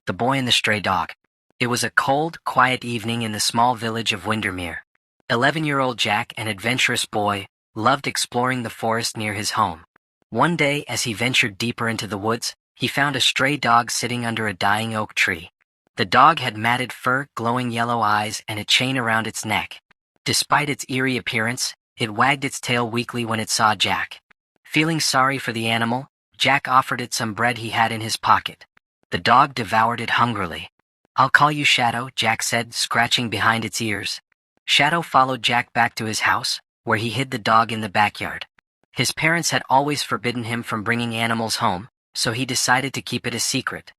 The Boy and the Stray Dog. It was a cold, quiet evening in the small village of Windermere. 11-year-old Jack, an adventurous boy, loved exploring the forest near his home. One day, as he ventured deeper into the woods, he found a stray dog sitting under a dying oak tree. The dog had matted fur, glowing yellow eyes, and a chain around its neck. Despite its eerie appearance, it wagged its tail weakly when it saw Jack. Feeling sorry for the animal, Jack offered it some bread he had in his pocket. The dog devoured it hungrily. "I'll call you Shadow," Jack said, scratching behind its ears. Shadow followed Jack back to his house, where he hid the dog in the backyard. His parents had always forbidden him from bringing animals home, so he decided to keep it a secret.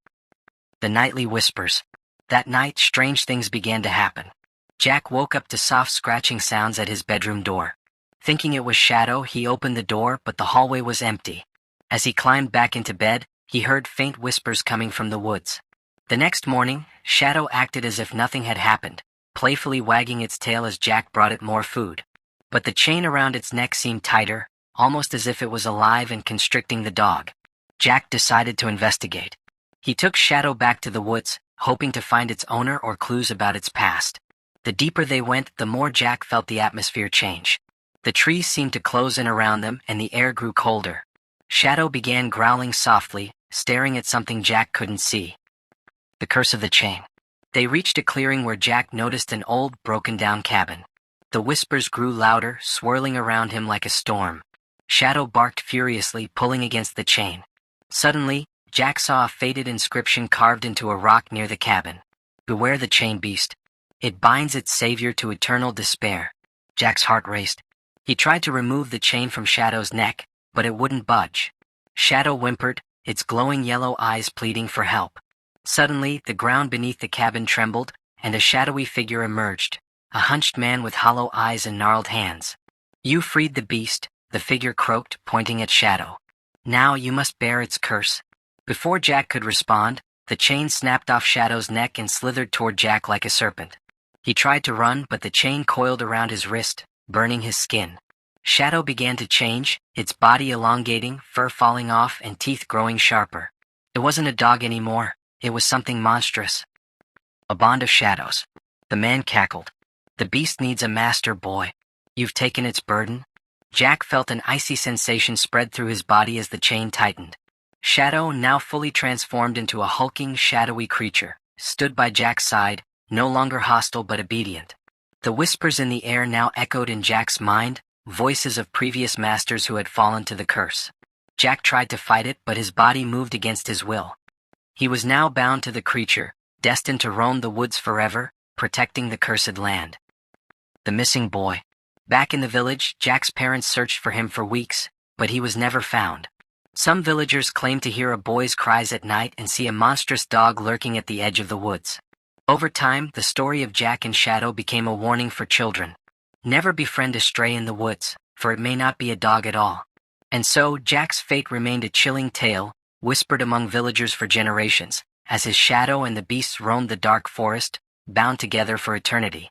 The Nightly Whispers. That night, strange things began to happen. Jack woke up to soft scratching sounds at his bedroom door. Thinking it was Shadow, he opened the door, but the hallway was empty. As he climbed back into bed, he heard faint whispers coming from the woods. The next morning, Shadow acted as if nothing had happened, playfully wagging its tail as Jack brought it more food. But the chain around its neck seemed tighter, almost as if it was alive and constricting the dog. Jack decided to investigate. He took Shadow back to the woods, hoping to find its owner or clues about its past. The deeper they went, the more Jack felt the atmosphere change. The trees seemed to close in around them, and the air grew colder. Shadow began growling softly, staring at something Jack couldn't see. The Curse of the Chain. They reached a clearing where Jack noticed an old, broken-down cabin. The whispers grew louder, swirling around him like a storm. Shadow barked furiously, pulling against the chain. Suddenly, Jack saw a faded inscription carved into a rock near the cabin. "Beware the chain beast. It binds its savior to eternal despair." Jack's heart raced. He tried to remove the chain from Shadow's neck, but it wouldn't budge. Shadow whimpered, its glowing yellow eyes pleading for help. Suddenly, the ground beneath the cabin trembled, and a shadowy figure emerged, a hunched man with hollow eyes and gnarled hands. "You freed the beast," the figure croaked, pointing at Shadow. "Now you must bear its curse." Before Jack could respond, the chain snapped off Shadow's neck and slithered toward Jack like a serpent. He tried to run, but the chain coiled around his wrist, burning his skin. Shadow began to change, its body elongating, fur falling off, and teeth growing sharper. It wasn't a dog anymore, it was something monstrous. "A bond of shadows." The man cackled. "The beast needs a master, boy. You've taken its burden." Jack felt an icy sensation spread through his body as the chain tightened. Shadow, now fully transformed into a hulking, shadowy creature, stood by Jack's side, no longer hostile but obedient. The whispers in the air now echoed in Jack's mind, voices of previous masters who had fallen to the curse. Jack tried to fight it, but his body moved against his will. He was now bound to the creature, destined to roam the woods forever, protecting the cursed land. The Missing Boy. Back in the village, Jack's parents searched for him for weeks, but he was never found. Some villagers claimed to hear a boy's cries at night and see a monstrous dog lurking at the edge of the woods. Over time, the story of Jack and Shadow became a warning for children. Never befriend a stray in the woods, for it may not be a dog at all. And so, Jack's fate remained a chilling tale, whispered among villagers for generations, as his shadow and the beasts roamed the dark forest, bound together for eternity.